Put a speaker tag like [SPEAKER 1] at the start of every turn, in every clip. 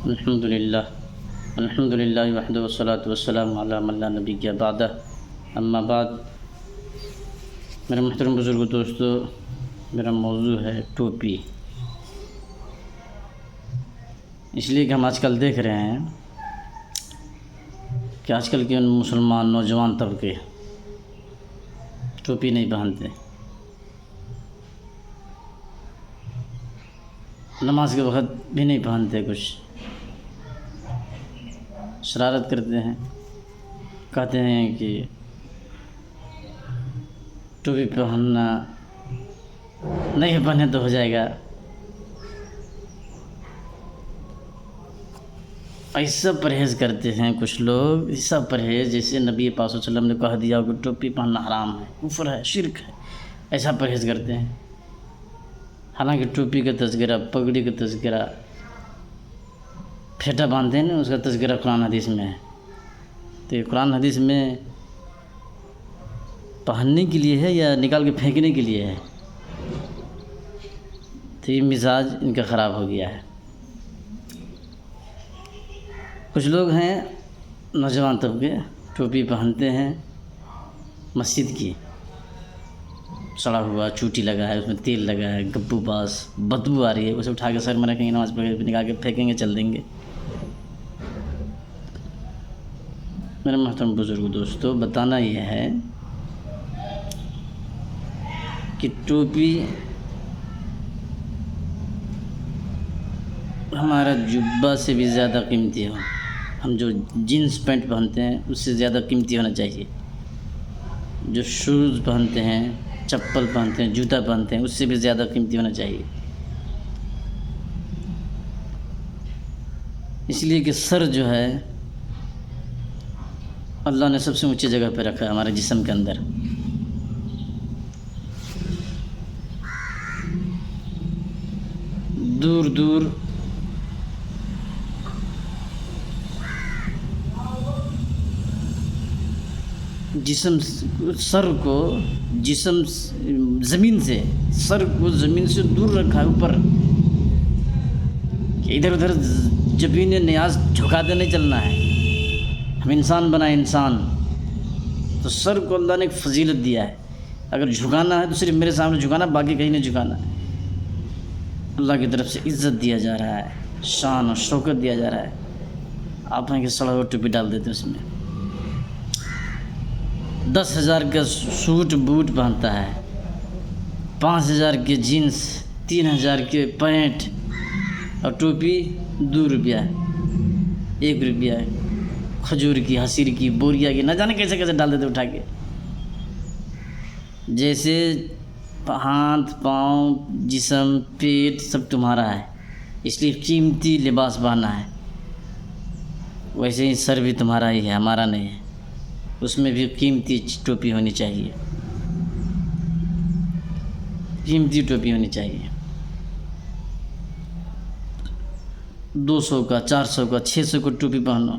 [SPEAKER 1] الحمد للہ وحدہ والصلاۃ والسلام علی من لا نبی بعدہ اما بعد۔ میرے محترم بزرگ دوستو، میرا موضوع ہے ٹوپی۔ اس لیے کہ ہم آج کل دیکھ رہے ہیں کہ آج کل کے مسلمان نوجوان طبقے ٹوپی نہیں پہنتے، نماز کے وقت بھی نہیں پہنتے، کچھ شرارت کرتے ہیں، کہتے ہیں کہ ٹوپی پہننا نہیں پہنے تو ہو جائے گا۔ ایسا پرہیز کرتے ہیں کچھ لوگ، ایسا پرہیز جیسے نبی پاک صلی اللہ علیہ وسلم نے کہہ دیا کہ ٹوپی پہننا حرام ہے، کفر ہے، شرک ہے، ایسا پرہیز کرتے ہیں۔ حالانکہ ٹوپی کا تذکرہ، پگڑی کا تذکرہ، پھیٹا باندھتے ہیں نا، اس کا تذکرہ قرآن حدیث میں ہے۔ تو یہ قرآن حدیث میں پہننے کے لیے ہے یا نکال کے پھینکنے کے لیے ہے؟ تو یہ مزاج ان کا خراب ہو گیا ہے۔ کچھ لوگ ہیں نوجوان طبقے ٹوپی پہنتے ہیں، مسجد کی سڑا ہوا چوٹی لگا ہے، اس میں تیل لگا ہے، گبو باس بدبو آ رہی ہے، اسے اٹھا کے سر میں رکھیں گے، نماز پڑھ کے نکال کے پھینکیں گے، چل دیں گے۔ میرے محترم بزرگ دوستو، بتانا یہ ہے کہ ٹوپی ہمارا جبہ سے بھی زیادہ قیمتی ہو، ہم جو جینس پینٹ پہنتے ہیں اس سے زیادہ قیمتی ہونا چاہیے، جو شوز پہنتے ہیں، چپل پہنتے ہیں، جوتا پہنتے ہیں، اس سے بھی زیادہ قیمتی ہونا چاہیے۔ اس لیے کہ سر جو ہے اللہ نے سب سے اونچی جگہ پہ رکھا ہے ہمارے جسم کے اندر۔ دور دور جسم سر کو زمین سے دور رکھا ہے، اوپر، کہ ادھر ادھر جبین نیاز جھکاتے نہیں چلنا ہے۔ ہم انسان بنائے انسان، تو سر کو اللہ نے ایک فضیلت دیا ہے، اگر جھکانا ہے تو صرف میرے سامنے جھکانا، باقی کہیں نہیں جھکانا ہے۔ اللہ کی طرف سے عزت دیا جا رہا ہے، شان اور شوکت دیا جا رہا ہے۔ آپ ہیں کہ سڑا ہوا ٹوپی ڈال دیتے اس میں، 10,000 کا سوٹ بوٹ پہنتا ہے، 5,000 کے جینس، 3,000 کے پینٹ، اور ٹوپی 2 روپیہ، 1 روپیہ، کھجور کی، حصیر کی، بوریا کی، نہ جانے کیسے کیسے ڈال دیتے اٹھا کے، جیسے ہاتھ، پاؤں، جسم، پیٹ سب تمہارا ہے، اس لیے قیمتی لباس پہننا ہے۔ ویسے ہی سر بھی تمہارا ہی ہے، ہمارا نہیں ہے، اس میں بھی قیمتی ٹوپی ہونی چاہیے، قیمتی ٹوپی ہونی چاہیے، 200 کا، 400 کا، 600 کا ٹوپی پہنو،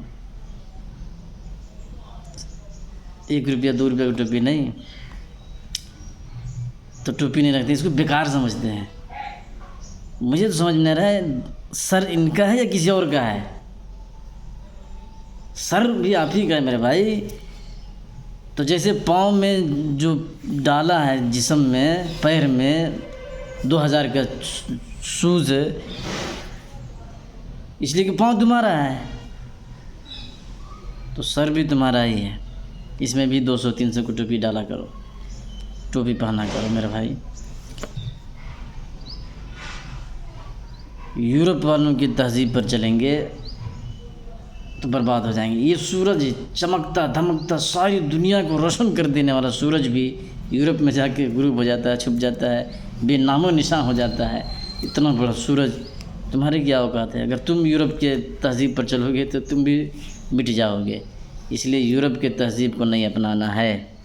[SPEAKER 1] 1 روپیہ 2 روپیہ کی ٹوپی نہیں۔ تو ٹوپی نہیں رکھتے، اس کو بیکار سمجھتے ہیں۔ مجھے تو سمجھ میں نہیں رہا ہے سر ان کا ہے یا کسی اور کا ہے؟ سر بھی آپ ہی کا ہے میرے بھائی۔ تو جیسے پاؤں میں جو ڈالا ہے جسم میں، پیر میں 2,000 کا شوز ہے، اس لیے کہ پاؤں تمہارا ہے، تو سر بھی تمہارا ہی ہے، اس میں بھی 200-300 کو ٹوپی ڈالا کرو، ٹوپی پہنا کرو میرے بھائی۔ یورپ والوں کی تہذیب پر چلیں گے تو برباد ہو جائیں گے۔ یہ سورج چمکتا دھمکتا ساری دنیا کو روشن کر دینے والا سورج بھی یورپ میں جا کے غروب ہو جاتا ہے، چھپ جاتا ہے، بے نام و نشان ہو جاتا ہے۔ اتنا بڑا سورج، تمہارے کیا اوقات ہے؟ اگر تم یورپ کے تہذیب پر چلو گے تو تم بھی مٹ جاؤ گے، اس لیے یورپ کے تہذیب کو نہیں اپنانا ہے۔